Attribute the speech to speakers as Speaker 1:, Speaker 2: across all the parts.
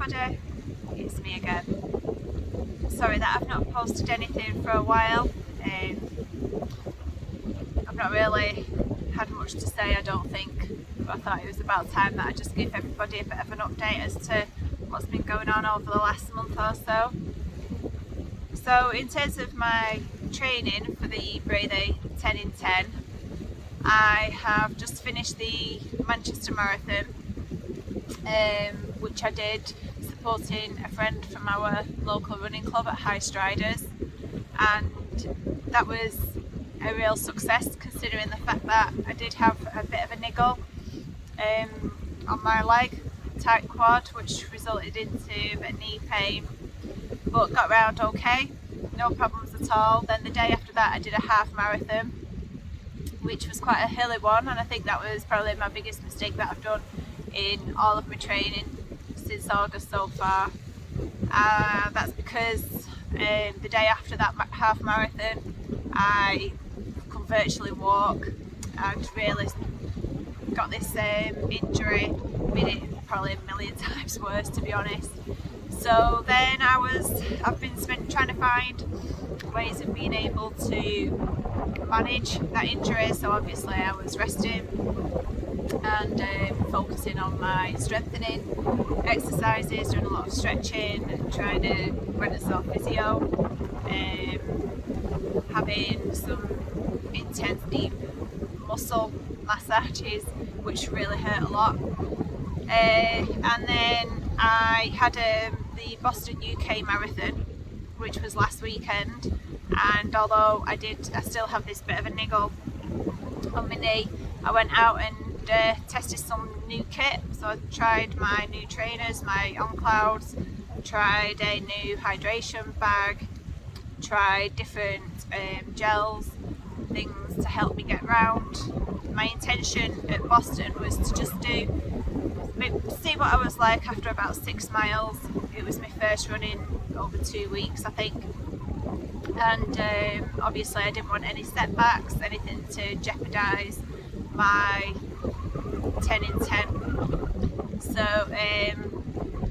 Speaker 1: everybody, it's me again. Sorry that I've not posted anything for a while. I've not really had much to say, I don't think, but I thought it was about time that I just give everybody a bit of an update as to what's been going on over the last month or so. So in terms of my training for the Brady 10 in 10, I have just finished the Manchester Marathon, which I did supporting a friend from our local running club at High Striders, and that was a real success considering the fact that I did have a bit of a niggle on my leg, tight quad, which resulted into a bit of knee pain, but got round okay, no problems at all. Then the day after that I did a half marathon, which was quite a hilly one, and I think that was probably my biggest mistake that I've done in all of my training since August so far. That's because the day after that half marathon I could virtually walk. I'd really got this injury, made it probably a million times worse, to be honest. So then I've been trying to find ways of being able to manage that injury. So obviously I was resting and focusing on my strengthening exercises, doing a lot of stretching, trying to Reservoir physio, having some intense deep muscle massages, which really hurt a lot. And then I had the Boston UK Marathon, which was last weekend, and although I still have this bit of a niggle on my knee, I went out and tested some new kit. So I tried my new trainers, my On Clouds, tried a new hydration bag, tried different gels, things to help me get round. My intention at Boston was to just see what I was like after about 6 miles. It was my first run in over 2 weeks, I think, and obviously I didn't want any setbacks, anything to jeopardise my 10 in 10. So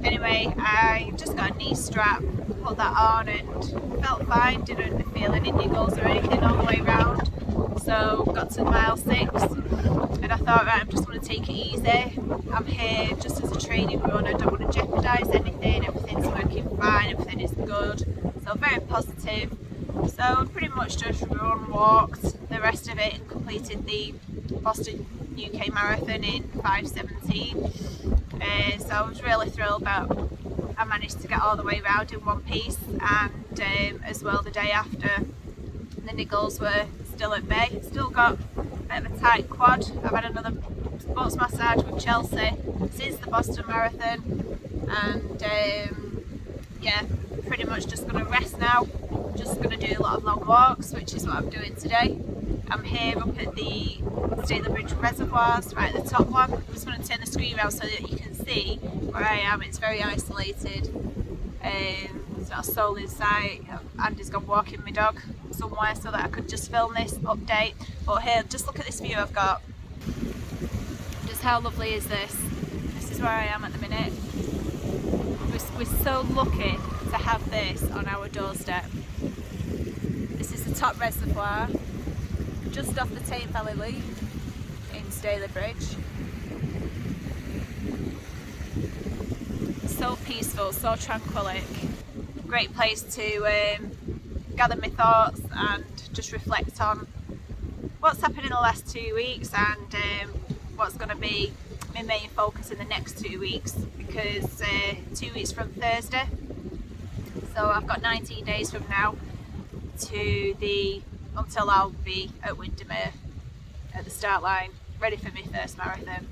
Speaker 1: anyway, I just got a knee strap, put that on and felt fine, didn't feel any niggles or anything all the way round. So got to mile 6 and I thought, right, I'm just going to take it easy. I'm here just as a training run, I don't want to jeopardise anything, everything's working fine, everything is good, so very positive. So pretty much just walked the rest of it and completed the Boston UK Marathon in 5:17. So I was really thrilled that I managed to get all the way around in one piece, and as well the day after the niggles were still at bay. Still got a bit of a tight quad. I've had another sports massage with Chelsea since the Boston Marathon, and yeah, pretty much just going to rest now. Just going to do a lot of long walks, which is what I'm doing today. I'm here up at the Stalybridge Reservoirs, right at the top one. I'm just going to turn the screen around so that you can see where I am. It's very isolated. It's not a soul in sight. Andy's gone walking my dog somewhere so that I could just film this update. But here, just look at this view I've got. Just how lovely is this? This is where I am at the minute. We're so lucky to have this on our doorstep. This is the top reservoir, just off the Tame Valley Loop in Stalybridge. So peaceful, so tranquillic. Great place to gather my thoughts and just reflect on what's happened in the last 2 weeks and what's going to be my main focus in the next 2 weeks, because 2 weeks from Thursday, so I've got 19 days from now until I'll be at Windermere at the start line, ready for my first marathon.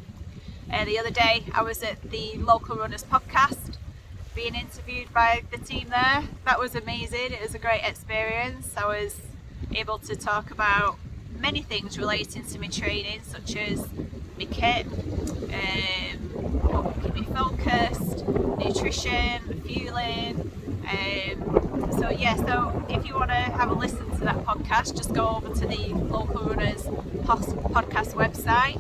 Speaker 1: The other day I was at the Local Runners Podcast being interviewed by the team there. That was amazing. It was a great experience. I was able to talk about many things relating to my training, such as my kit, what keep me focused, nutrition, fueling. So if you want to have a listen to that podcast, just go over to the Local Runners podcast website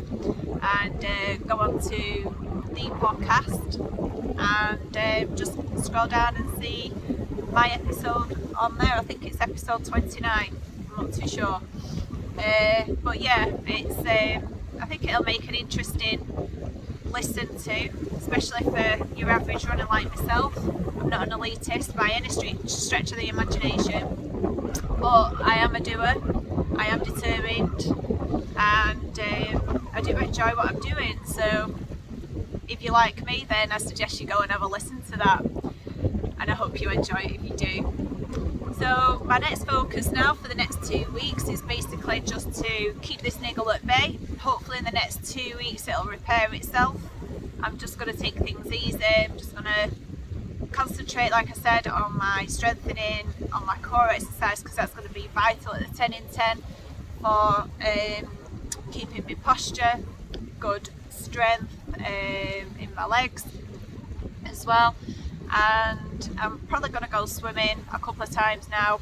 Speaker 1: and go on to the podcast and just scroll down and see my episode on there. I think it's episode 29, I'm not too sure. But yeah, it's I think it'll make an interesting listen to, especially for your average runner like myself. I'm not an elitist by any stretch of the imagination, but I am a doer, I am determined, and I do enjoy what I'm doing. So if you like me, then I suggest you go and have a listen to that, and I hope you enjoy it if you do. So my next focus now for the next 2 weeks is basically just to keep this niggle at bay. Hopefully in the next 2 weeks it'll repair itself. I'm just going to take things easy. I'm just going to concentrate, like I said, on my strengthening, on my core exercise, because that's going to be vital at the 10 in 10 for keeping my posture, good strength in my legs as well. And I'm probably going to go swimming a couple of times now,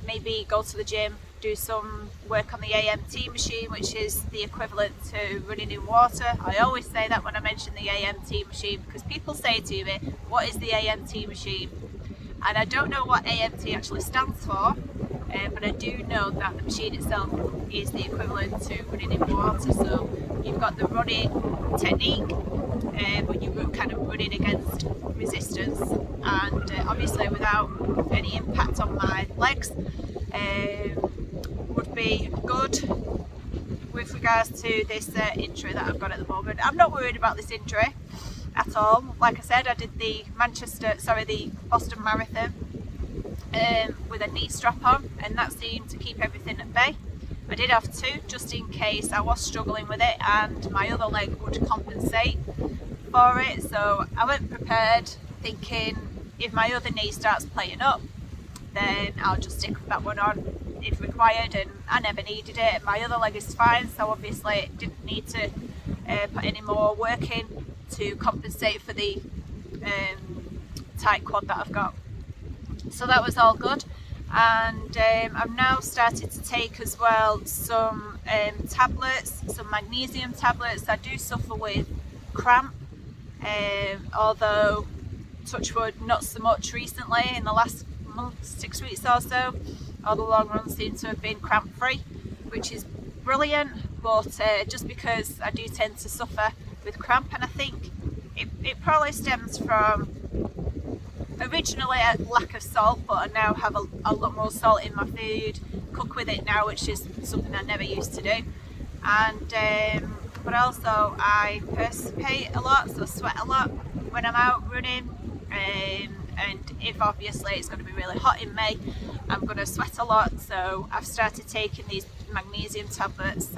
Speaker 1: maybe go to the gym, do some work on the AMT machine, which is the equivalent to running in water. I always say that when I mention the AMT machine, because people say to me, what is the AMT machine? And I don't know what AMT actually stands for, but I do know that the machine itself is the equivalent to running in water. So you've got the running technique, but you're kind of running against resistance, and obviously without any impact on my legs, would be good with regards to this injury that I've got at the moment. I'm not worried about this injury at all. Like I said, I did the Boston Marathon with a knee strap on, and that seemed to keep everything at bay. I did have two just in case I was struggling with it and my other leg would compensate for it. So I went prepared, thinking if my other knee starts playing up, then I'll just stick with that one on if required, and I never needed it. My other leg is fine, so obviously didn't need to put any more work in to compensate for the tight quad that I've got. So that was all good, and I've now started to take as well some tablets, some magnesium tablets. I do suffer with cramp, although touch wood, not so much recently. In the last month, 6 weeks or so, all the long runs seem to have been cramp free, which is brilliant. But just because I do tend to suffer with cramp, and I think it probably stems from originally a lack of salt, but I now have a lot more salt in my food, cook with it now, which is something I never used to do. And but also I perspirate a lot, so sweat a lot when I'm out running, and if obviously it's going to be really hot in May, I'm going to sweat a lot. So I've started taking these magnesium tablets,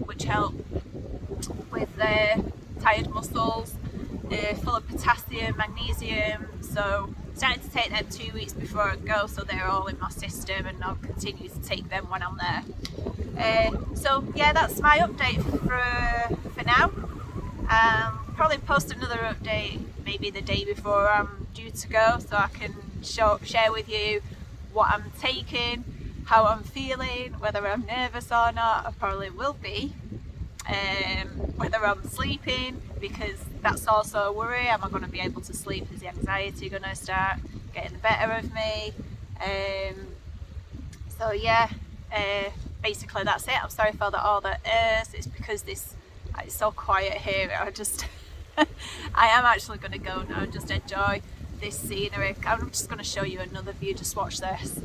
Speaker 1: which help with tired muscles, full of potassium, magnesium. So I started to take them 2 weeks before I go, so they're all in my system, and I'll continue to take them when I'm there. So yeah, that's my update for now. Probably post another update maybe the day before I'm due to go, so I can share with you what I'm taking, how I'm feeling, whether I'm nervous or not. I probably will be. Whether I'm sleeping, because that's also a worry. Am I going to be able to sleep? Is the anxiety going to start getting the better of me? So yeah, basically that's it. I'm sorry for all the it's because it's so quiet here. I am actually going to go now and just enjoy this scenery. I'm just going to show you another view. Just watch this.